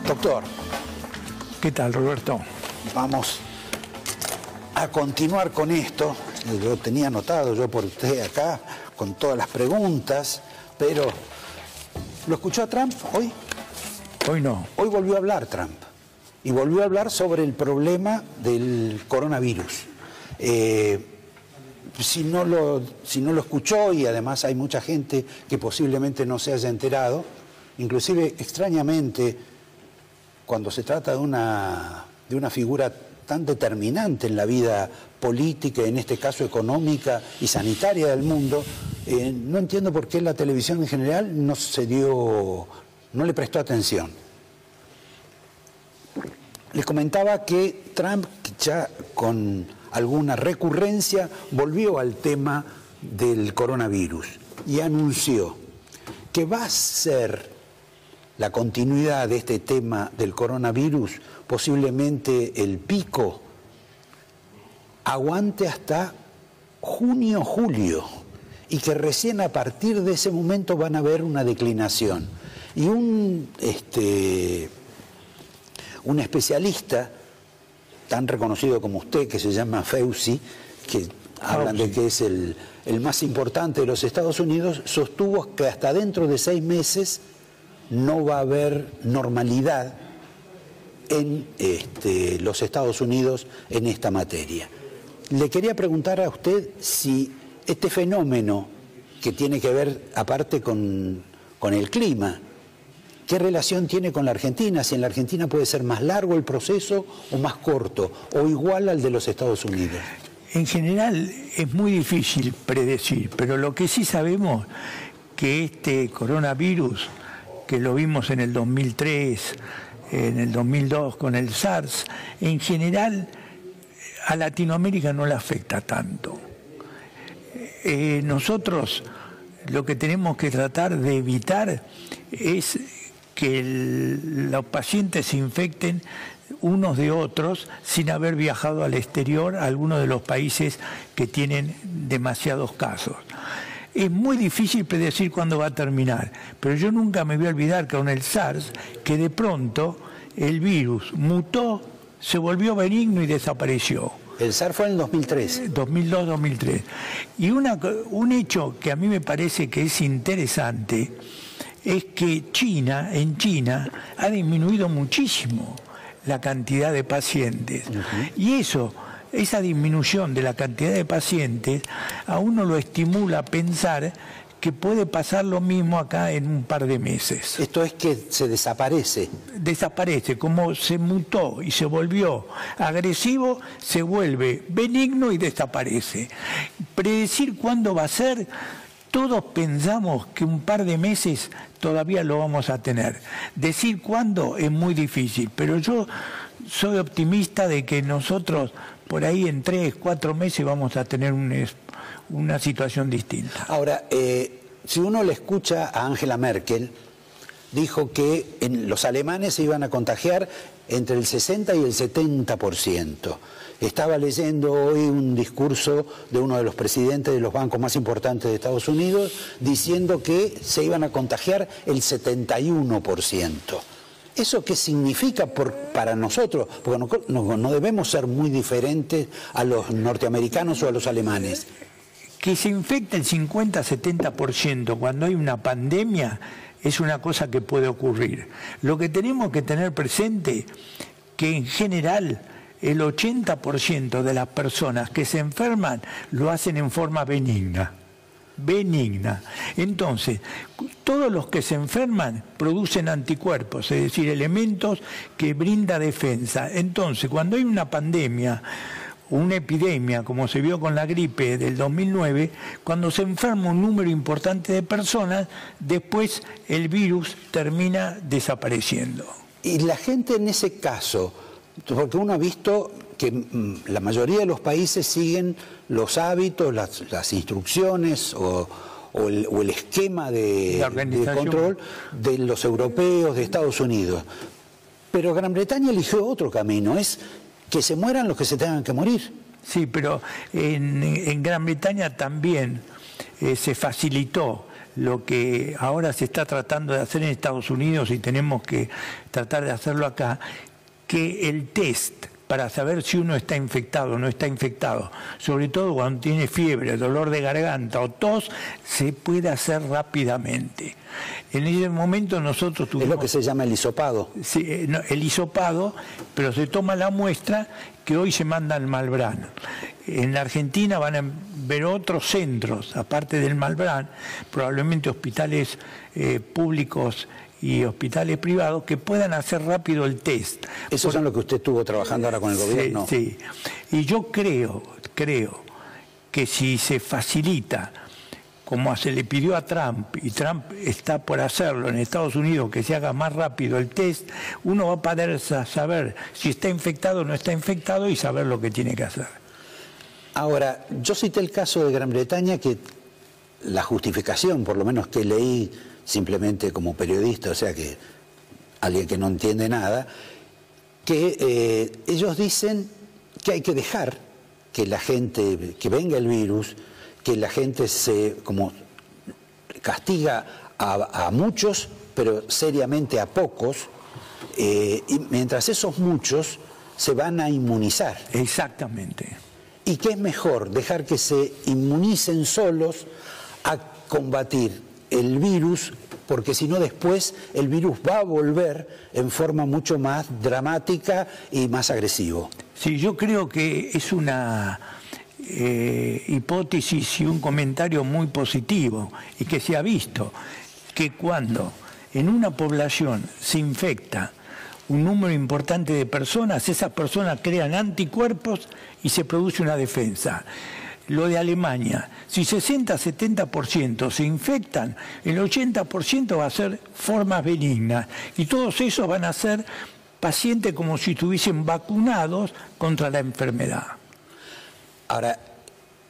Doctor. ¿Qué tal, Roberto? Vamos a continuar con esto. Yo tenía anotado yo por usted acá con todas las preguntas, pero ¿lo escuchó a Trump hoy? Hoy no. Hoy volvió a hablar Trump y volvió a hablar sobre el problema del coronavirus. Si no lo escuchó, y además hay mucha gente que posiblemente no se haya enterado, inclusive extrañamente, cuando se trata de una figura tan determinante en la vida política, en este caso económica y sanitaria del mundo, no entiendo por qué la televisión en general no le prestó atención. Les comentaba que Trump, ya con alguna recurrencia, volvió al tema del coronavirus y anunció que va a ser la continuidad de este tema del coronavirus, posiblemente el pico, aguante hasta junio, julio, y que recién a partir de ese momento van a haber una declinación. Y un especialista tan reconocido como usted, que se llama Fauci, que hablan de que es el más importante de los Estados Unidos, sostuvo que hasta dentro de 6 meses no va a haber normalidad en los Estados Unidos en esta materia. Le quería preguntar a usted si este fenómeno, que tiene que ver aparte con el clima, ¿qué relación tiene con la Argentina? Si en la Argentina puede ser más largo el proceso o más corto, o igual al de los Estados Unidos. En general es muy difícil predecir, pero lo que sí sabemos que este coronavirus, que lo vimos en el 2003, en el 2002 con el SARS, en general a Latinoamérica no le afecta tanto. Nosotros lo que tenemos que tratar de evitar es que los pacientes se infecten unos de otros sin haber viajado al exterior a algunos de los países que tienen demasiados casos. Es muy difícil predecir cuándo va a terminar, pero yo nunca me voy a olvidar que con el SARS, que de pronto el virus mutó, se volvió benigno y desapareció. El SARS fue en el 2003. 2002-2003. Y un hecho que a mí me parece que es interesante es que en China ha disminuido muchísimo la cantidad de pacientes. Y esa disminución de la cantidad de pacientes a uno lo estimula a pensar que puede pasar lo mismo acá en un par de meses. Esto es que se desaparece. Desaparece, como se mutó y se volvió agresivo, se vuelve benigno y desaparece. Predecir cuándo va a ser, todos pensamos que un par de meses todavía lo vamos a tener. Decir cuándo es muy difícil, pero yo soy optimista de que nosotros por ahí en 3, 4 meses vamos a tener una situación distinta. Ahora, si uno le escucha a Angela Merkel, dijo que los alemanes se iban a contagiar entre el 60 y el 70%. Estaba leyendo hoy un discurso de uno de los presidentes de los bancos más importantes de Estados Unidos diciendo que se iban a contagiar el 71%. ¿Eso qué significa para nosotros? Porque no debemos ser muy diferentes a los norteamericanos o a los alemanes. Que se infecte el 50-70% cuando hay una pandemia es una cosa que puede ocurrir. Lo que tenemos que tener presente que en general el 80% de las personas que se enferman lo hacen en forma benigna. Entonces, todos los que se enferman producen anticuerpos, es decir, elementos que brindan defensa. Entonces, cuando hay una pandemia, una epidemia, como se vio con la gripe del 2009, cuando se enferma un número importante de personas, después el virus termina desapareciendo. Y la gente en ese caso, porque uno ha visto que la mayoría de los países siguen los hábitos, las instrucciones o el esquema de control de los europeos, de Estados Unidos. Pero Gran Bretaña eligió otro camino, es que se mueran los que se tengan que morir. Sí, pero en Gran Bretaña también se facilitó lo que ahora se está tratando de hacer en Estados Unidos y tenemos que tratar de hacerlo acá, que el test para saber si uno está infectado o no está infectado, sobre todo cuando tiene fiebre, dolor de garganta o tos, se puede hacer rápidamente. En ese momento nosotros tuvimos... Es lo que se llama el hisopado. Sí, no, el hisopado, pero se toma la muestra que hoy se manda al Malbrán. En la Argentina van a ver otros centros, aparte del Malbrán, probablemente hospitales públicos y hospitales privados que puedan hacer rápido el test. Eso es lo que usted estuvo trabajando ahora con el gobierno. Sí, y yo creo que si se facilita, como se le pidió a Trump, y Trump está por hacerlo en Estados Unidos, que se haga más rápido el test, uno va a poder saber si está infectado o no está infectado y saber lo que tiene que hacer. Ahora, yo cité el caso de Gran Bretaña, que la justificación, por lo menos que leí simplemente como periodista, o sea que alguien que no entiende nada, que ellos dicen que hay que dejar que la gente, que venga el virus, que la gente se como castiga a muchos, pero seriamente a pocos, y mientras esos muchos se van a inmunizar. Exactamente. ¿Y qué es mejor? Dejar que se inmunicen solos a combatir el virus, porque si no después el virus va a volver en forma mucho más dramática y más agresivo. Sí, yo creo que es una hipótesis y un comentario muy positivo y que se ha visto que cuando en una población se infecta un número importante de personas, esas personas crean anticuerpos y se produce una defensa. Lo de Alemania, si 60-70% se infectan, el 80% va a ser formas benignas y todos esos van a ser pacientes como si estuviesen vacunados contra la enfermedad. Ahora,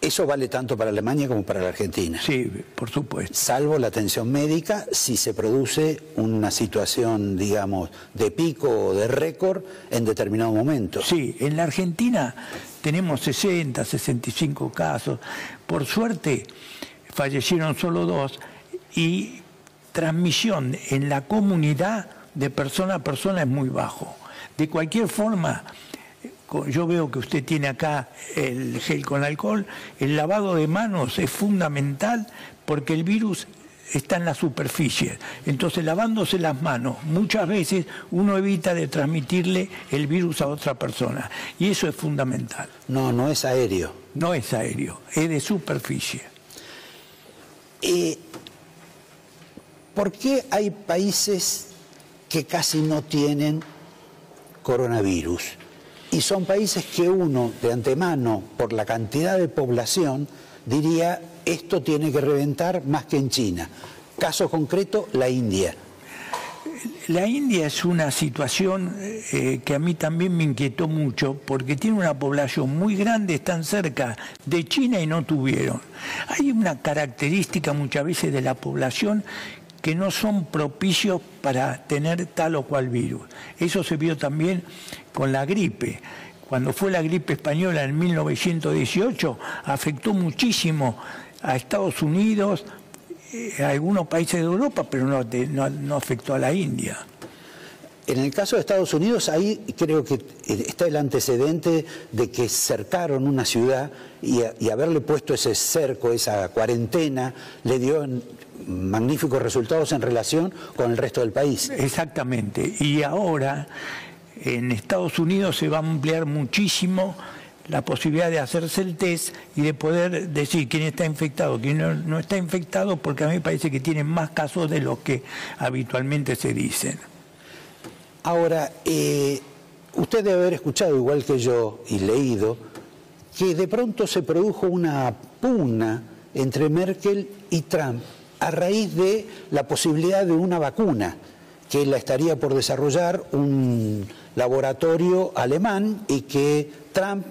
eso vale tanto para Alemania como para la Argentina. Sí, por supuesto. Salvo la atención médica, si se produce una situación, digamos, de pico o de récord en determinado momento. Sí, en la Argentina tenemos 60, 65 casos. Por suerte, fallecieron solo 2 y transmisión en la comunidad de persona a persona es muy bajo. De cualquier forma, yo veo que usted tiene acá el gel con alcohol, el lavado de manos es fundamental porque el virus está en la superficie. Entonces, lavándose las manos, muchas veces uno evita de transmitirle el virus a otra persona. Y eso es fundamental. No, no es aéreo. No es aéreo, es de superficie. ¿Por qué hay países que casi no tienen coronavirus? Y son países que uno, de antemano, por la cantidad de población, diría, esto tiene que reventar más que en China. Caso concreto, la India. La India es una situación que a mí también me inquietó mucho, porque tiene una población muy grande, están cerca de China y no tuvieron. Hay una característica muchas veces de la población que no son propicios para tener tal o cual virus. Eso se vio también con la gripe. Cuando fue la gripe española en 1918, afectó muchísimo a Estados Unidos, a algunos países de Europa, pero no afectó a la India. En el caso de Estados Unidos, ahí creo que está el antecedente de que cercaron una ciudad y haberle puesto ese cerco, esa cuarentena, le dio magníficos resultados en relación con el resto del país. Exactamente. Y ahora en Estados Unidos se va a ampliar muchísimo la posibilidad de hacerse el test y de poder decir quién está infectado, quién no está infectado, porque a mí me parece que tienen más casos de los que habitualmente se dicen. Ahora, usted debe haber escuchado, igual que yo, y leído, que de pronto se produjo una pugna entre Merkel y Trump a raíz de la posibilidad de una vacuna que la estaría por desarrollar un laboratorio alemán y que Trump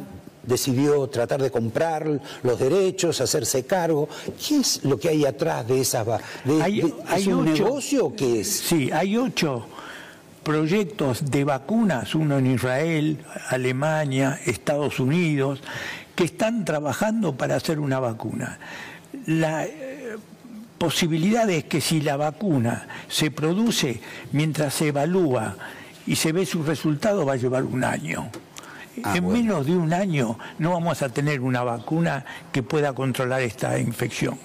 decidió tratar de comprar los derechos, hacerse cargo. ¿Qué es lo que hay atrás de esa? ¿Es un negocio o qué es? Sí, hay 8 proyectos de vacunas, uno en Israel, Alemania, Estados Unidos, que están trabajando para hacer una vacuna. posibilidad es que si la vacuna se produce mientras se evalúa y se ve su resultado, va a llevar un año. En menos de un año no vamos a tener una vacuna que pueda controlar esta infección.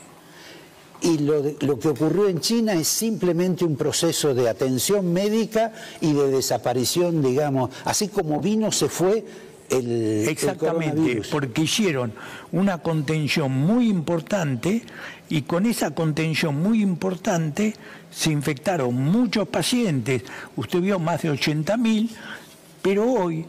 Y lo que ocurrió en China es simplemente un proceso de atención médica y de desaparición, digamos, así como vino, se fue el coronavirus. Porque hicieron una contención muy importante y con esa contención muy importante se infectaron muchos pacientes. Usted vio más de 80.000, pero hoy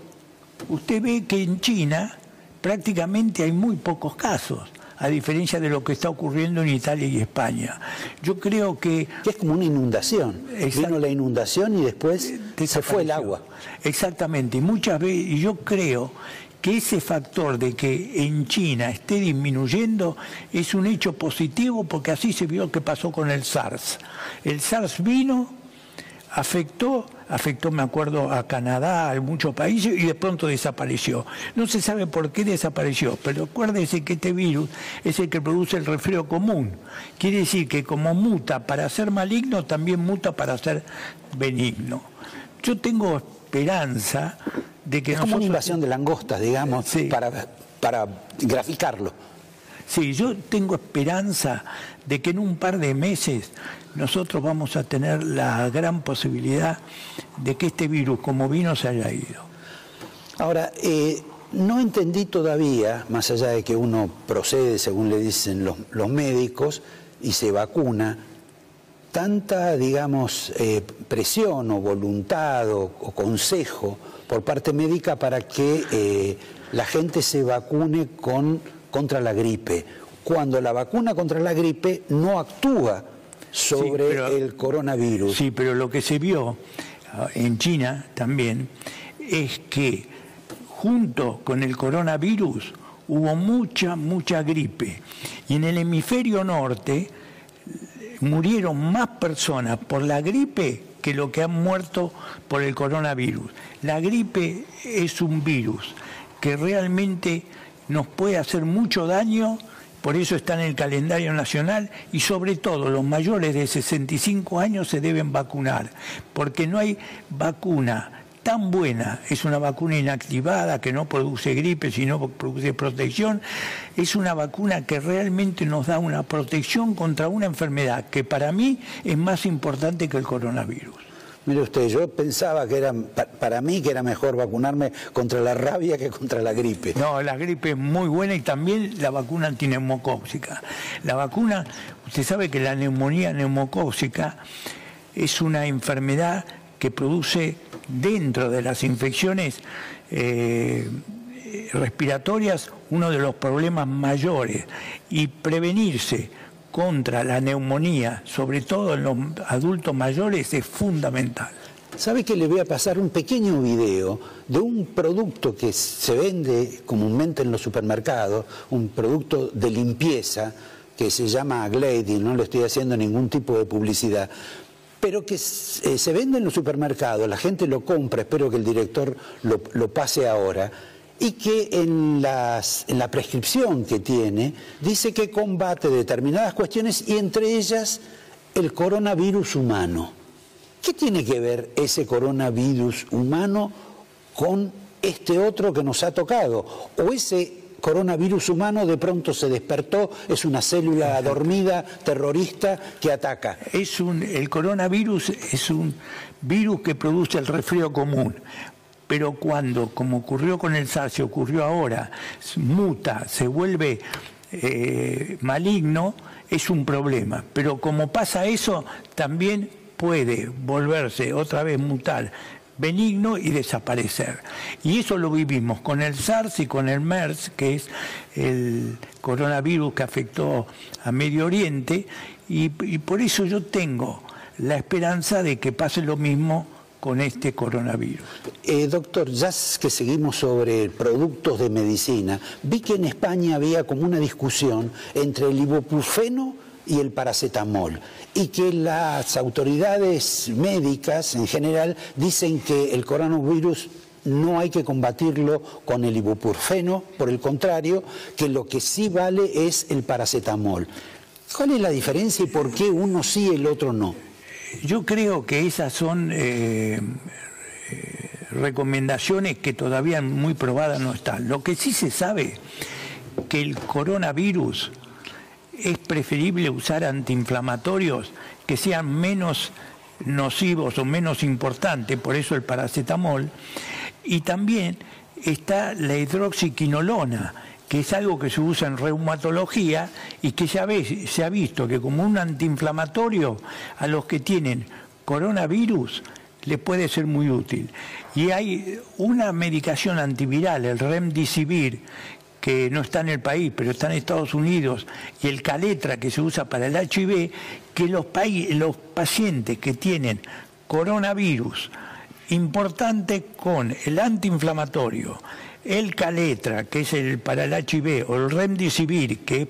usted ve que en China prácticamente hay muy pocos casos, a diferencia de lo que está ocurriendo en Italia y España. Yo creo que es como una inundación. Vino la inundación y después se fue el agua. Exactamente. Y muchas veces, y yo creo que ese factor de que en China esté disminuyendo es un hecho positivo, porque así se vio que pasó con el SARS. El SARS vino, afectó, me acuerdo, a Canadá, a muchos países, y de pronto desapareció. No se sabe por qué desapareció, pero acuérdese que este virus es el que produce el resfrío común. Quiere decir que como muta para ser maligno, también muta para ser benigno. Yo tengo esperanza de que es como una invasión de langostas, digamos, sí, para graficarlo. Sí, yo tengo esperanza de que en un par de meses nosotros vamos a tener la gran posibilidad de que este virus, como vino, se haya ido. Ahora, no entendí todavía, más allá de que uno procede, según le dicen los médicos, y se vacuna, tanta, digamos, presión o voluntad o consejo por parte médica para que la gente se vacune contra la gripe, cuando la vacuna contra la gripe no actúa sobre el coronavirus. Sí, pero lo que se vio en China también es que junto con el coronavirus hubo mucha gripe. Y en el hemisferio norte murieron más personas por la gripe que lo que han muerto por el coronavirus. La gripe es un virus que realmente nos puede hacer mucho daño, por eso está en el calendario nacional, y sobre todo los mayores de 65 años se deben vacunar, porque no hay vacuna tan buena, es una vacuna inactivada que no produce gripe, sino produce protección, es una vacuna que realmente nos da una protección contra una enfermedad que para mí es más importante que el coronavirus. Mire usted, yo pensaba que para mí que era mejor vacunarme contra la rabia que contra la gripe. No, la gripe es muy buena y también la vacuna antineumocóxica. La vacuna, usted sabe que la neumonía neumocóxica es una enfermedad que produce dentro de las infecciones respiratorias uno de los problemas mayores, y prevenirse contra la neumonía, sobre todo en los adultos mayores, es fundamental. ¿Sabe que le voy a pasar un pequeño video de un producto que se vende comúnmente en los supermercados, un producto de limpieza que se llama Glade, y no le estoy haciendo ningún tipo de publicidad, pero que se vende en los supermercados, la gente lo compra, espero que el director lo pase ahora, y que en la prescripción que tiene dice que combate determinadas cuestiones y entre ellas el coronavirus humano. ¿Qué tiene que ver ese coronavirus humano con este otro que nos ha tocado? ¿O ese coronavirus humano de pronto se despertó, es una célula dormida, terrorista, que ataca? El coronavirus es un virus que produce el resfrío común. Pero cuando, como ocurrió con el SARS, se ocurrió ahora, muta, se vuelve maligno, es un problema. Pero como pasa eso, también puede volverse otra vez mutar benigno y desaparecer. Y eso lo vivimos con el SARS y con el MERS, que es el coronavirus que afectó a Medio Oriente, y por eso yo tengo la esperanza de que pase lo mismo con este coronavirus. Doctor, ya que seguimos sobre productos de medicina, vi que en España había como una discusión entre el ibuprofeno y el paracetamol, y que las autoridades médicas en general dicen que el coronavirus no hay que combatirlo con el ibuprofeno, por el contrario, que lo que sí vale es el paracetamol. ¿Cuál es la diferencia y por qué uno sí y el otro no? Yo creo que esas son recomendaciones que todavía muy probadas no están. Lo que sí se sabe que el coronavirus es preferible usar antiinflamatorios que sean menos nocivos o menos importantes, por eso el paracetamol, y también está la hidroxiquinolona, que es algo que se usa en reumatología y que ya se ha visto que como un antiinflamatorio a los que tienen coronavirus les puede ser muy útil. Y hay una medicación antiviral, el Remdesivir, que no está en el país, pero está en Estados Unidos, y el Caletra, que se usa para el HIV, que los pacientes que tienen coronavirus importante con el antiinflamatorio, el Caletra, que es para el HIV, o el Remdesivir, que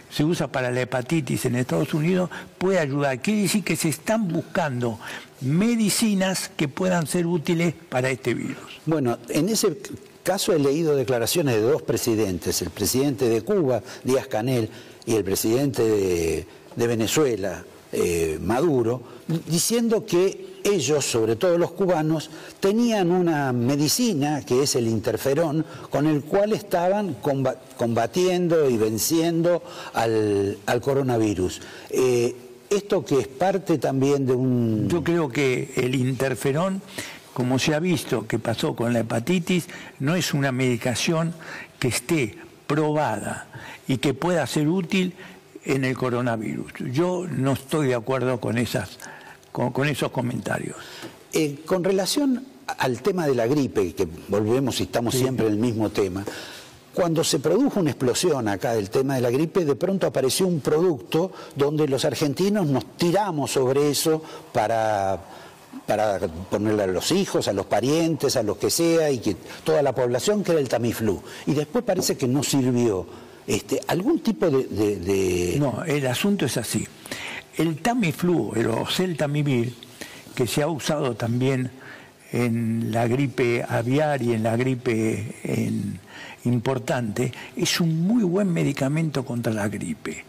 se usa para la hepatitis en Estados Unidos, puede ayudar. Quiere decir que se están buscando medicinas que puedan ser útiles para este virus. Bueno, en ese caso he leído declaraciones de dos presidentes, el presidente de Cuba, Díaz-Canel, y el presidente de Venezuela, Maduro, diciendo que ellos, sobre todo los cubanos, tenían una medicina, que es el interferón, con el cual estaban combatiendo y venciendo al coronavirus. Esto que es parte también de un... Yo creo que el interferón, como se ha visto que pasó con la hepatitis, no es una medicación que esté probada y que pueda ser útil en el coronavirus. Yo no estoy de acuerdo con esos comentarios. Con relación al tema de la gripe, que volvemos y estamos siempre en el mismo tema, cuando se produjo una explosión acá del tema de la gripe, de pronto apareció un producto donde los argentinos nos tiramos sobre eso para ponerle a los hijos, a los parientes, a los que sea, y que toda la población, que era el Tamiflu. Y después parece que no sirvió. ¿Algún tipo de...? No, el asunto es así. El Tamiflu, el oseltamivir, que se ha usado también en la gripe aviar y en la gripe importante, es un muy buen medicamento contra la gripe.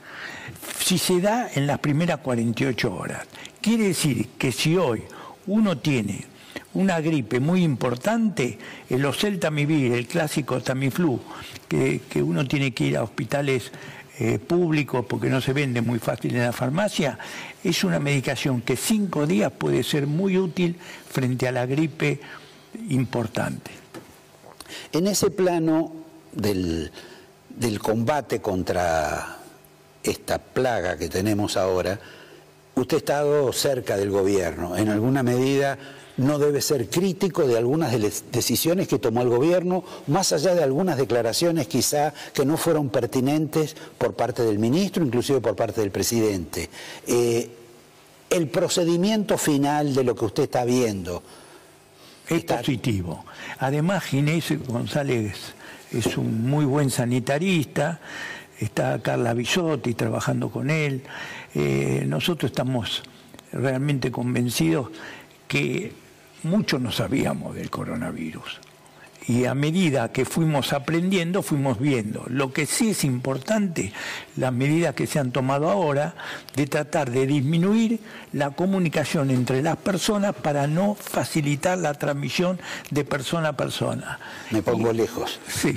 Si se da en las primeras 48 horas, quiere decir que si hoy uno tiene una gripe muy importante, el oseltamivir, el clásico Tamiflu, que uno tiene que ir a hospitales públicos porque no se vende muy fácil en la farmacia, es una medicación que 5 días puede ser muy útil frente a la gripe importante. En ese plano del combate contra esta plaga que tenemos ahora, usted ha estado cerca del gobierno. En alguna medida no debe ser crítico de algunas de las decisiones que tomó el gobierno, más allá de algunas declaraciones quizá que no fueron pertinentes por parte del ministro, inclusive por parte del presidente. El procedimiento final de lo que usted está viendo es positivo. Además, Ginés González es un muy buen sanitarista, está Carla Bisotti trabajando con él. Nosotros estamos realmente convencidos que mucho no sabíamos del coronavirus. Y a medida que fuimos aprendiendo, fuimos viendo. Lo que sí es importante, las medidas que se han tomado ahora, de tratar de disminuir la comunicación entre las personas para no facilitar la transmisión de persona a persona. Me pongo lejos. Sí,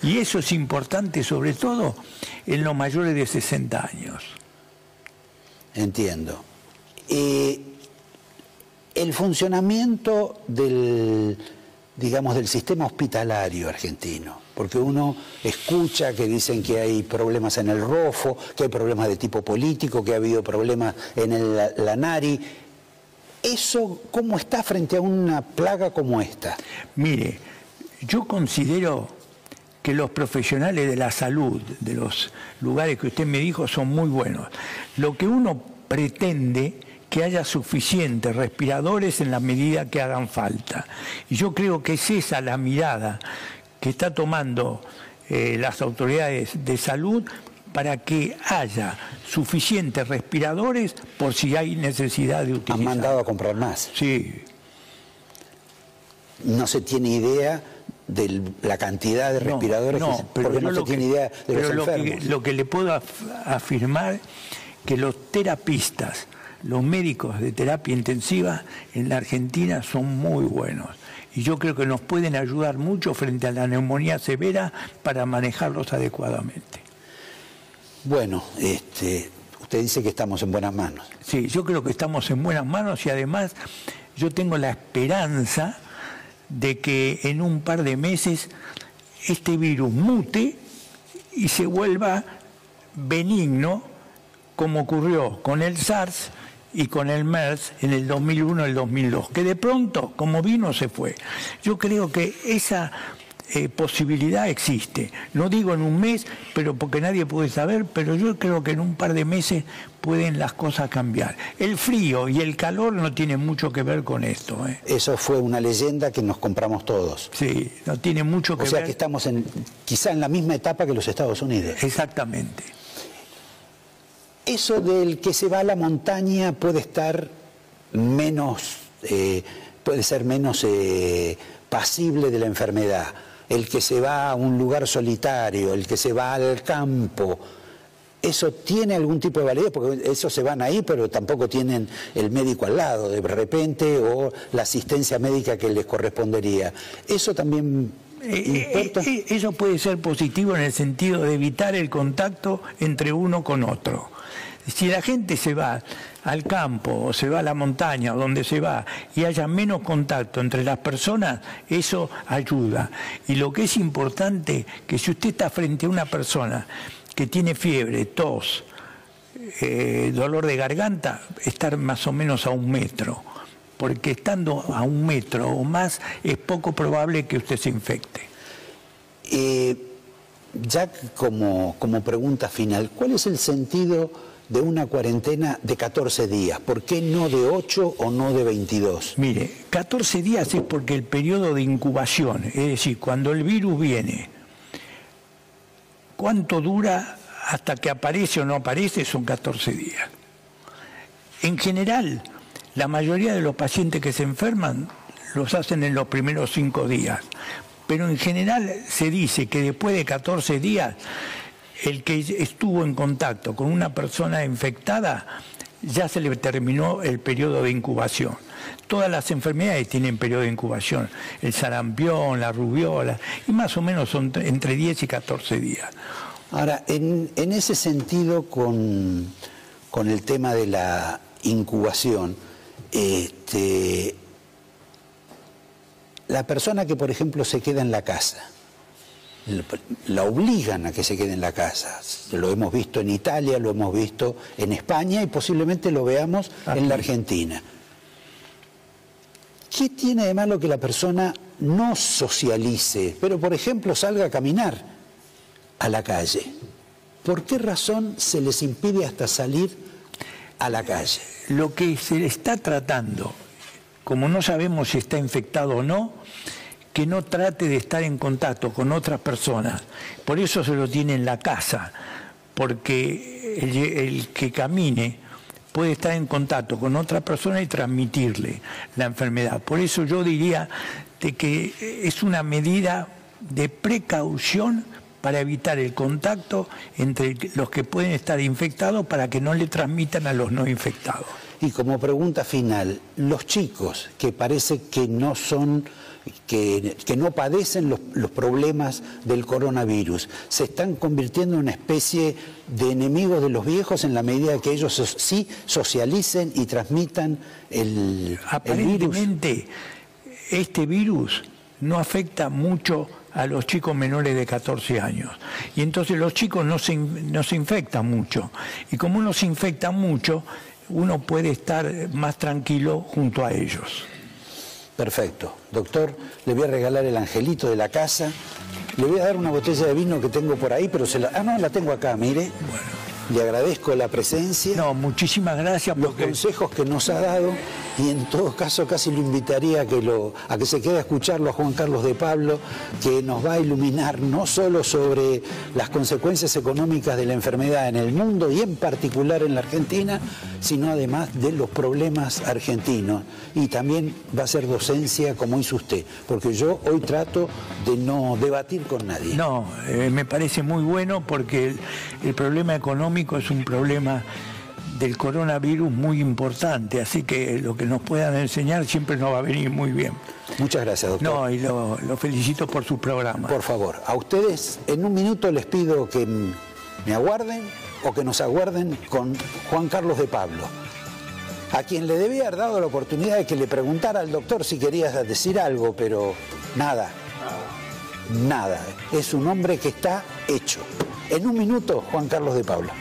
y eso es importante sobre todo en los mayores de 60 años. Entiendo. El funcionamiento del sistema hospitalario argentino, porque uno escucha que dicen que hay problemas en el ROFO, que hay problemas de tipo político, que ha habido problemas en la NARI. ¿Eso cómo está frente a una plaga como esta? Mire, yo considero que los profesionales de la salud, de los lugares que usted me dijo, son muy buenos. Lo que uno pretende que haya suficientes respiradores en la medida que hagan falta. Y yo creo que es esa la mirada que está tomando las autoridades de salud para que haya suficientes respiradores por si hay necesidad de utilizar. ¿Han mandado a comprar más? Sí. No se tiene idea de la cantidad de respiradores, porque no se tiene idea de los enfermos. Lo que le puedo afirmar, que los terapistas, los médicos de terapia intensiva en la Argentina son muy buenos. Y yo creo que nos pueden ayudar mucho frente a la neumonía severa para manejarlos adecuadamente. Bueno, usted dice que estamos en buenas manos. Sí, yo creo que estamos en buenas manos y además yo tengo la esperanza de que en un par de meses este virus mute y se vuelva benigno, como ocurrió con el SARS y con el MERS en el 2001 y el 2002, que de pronto, como vino, se fue. Yo creo que esa posibilidad existe. No digo en un mes, pero porque nadie puede saber, pero yo creo que en un par de meses pueden las cosas cambiar. El frío y el calor no tienen mucho que ver con esto. Eso fue una leyenda que nos compramos todos. Sí, no tiene mucho que ver. O sea que estamos quizá en la misma etapa que los Estados Unidos. Exactamente. Eso del que se va a la montaña puede estar menos, puede ser menos pasible de la enfermedad. El que se va a un lugar solitario, el que se va al campo, ¿eso tiene algún tipo de validez? Porque esos se van ahí, pero tampoco tienen el médico al lado de repente o la asistencia médica que les correspondería. ¿Eso también importa? Eso puede ser positivo en el sentido de evitar el contacto entre uno con otro. Si la gente se va al campo o se va a la montaña o donde se va y haya menos contacto entre las personas, eso ayuda. Y lo que es importante, que si usted está frente a una persona que tiene fiebre, tos, dolor de garganta, estar más o menos a 1 metro, porque estando a 1 metro o más es poco probable que usted se infecte. Ya como pregunta final, ¿cuál es el sentido de una cuarentena de 14 días? ¿Por qué no de 8 o no de 22? Mire, 14 días es porque el periodo de incubación, es decir, cuando el virus viene, ¿cuánto dura hasta que aparece o no aparece? Son 14 días. En general, la mayoría de los pacientes que se enferman los hacen en los primeros 5 días, pero en general se dice que después de 14 días el que estuvo en contacto con una persona infectada ya se le terminó el periodo de incubación. Todas las enfermedades tienen periodo de incubación, el sarampión, la rubiola, y más o menos son entre 10 y 14 días. Ahora, en ese sentido, con el tema de la incubación, la persona que, por ejemplo, se queda en la casa, la obligan a que se quede en la casa. Lo hemos visto en Italia, lo hemos visto en España y posiblemente lo veamos en la Argentina. ¿Qué tiene de malo que la persona no socialice, pero por ejemplo salga a caminar a la calle? ¿Por qué razón se les impide hasta salir a la calle? Lo que se le está tratando, como no sabemos si está infectado o no, que no trate de estar en contacto con otras personas. Por eso se lo tiene en la casa, porque el que camine puede estar en contacto con otra persona y transmitirle la enfermedad. Por eso yo diría de que es una medida de precaución para evitar el contacto entre los que pueden estar infectados para que no le transmitan a los no infectados. Y como pregunta final, los chicos que parece que no son, que no padecen los problemas del coronavirus, ¿se están convirtiendo en una especie de enemigos de los viejos en la medida que ellos sí socialicen y transmitan el virus? Aparentemente, este virus no afecta mucho a los chicos menores de 14 años. Y entonces los chicos no se infectan mucho. Y como no se infectan mucho, uno puede estar más tranquilo junto a ellos. Perfecto. Doctor, le voy a regalar el angelito de la casa. Le voy a dar una botella de vino que tengo por ahí, pero no, la tengo acá, mire. Bueno. Le agradezco la presencia. No, muchísimas gracias. Los consejos que nos ha dado. y en todo caso casi lo invitaría a que se quede a escucharlo a Juan Carlos de Pablo, que nos va a iluminar no solo sobre las consecuencias económicas de la enfermedad en el mundo y en particular en la Argentina, sino además de los problemas argentinos. Y también va a ser docencia como hizo usted, porque yo hoy trato de no debatir con nadie. No, me parece muy bueno porque el problema económico es un problema del coronavirus muy importante, así que lo que nos puedan enseñar siempre nos va a venir muy bien. Muchas gracias, doctor. No, y lo felicito por su programa. Por favor, a ustedes en un minuto les pido que me aguarden o que nos aguarden con Juan Carlos de Pablo, a quien le debía haber dado la oportunidad de que le preguntara al doctor si quería decir algo, pero nada, nada. Es un hombre que está hecho. En un minuto, Juan Carlos de Pablo.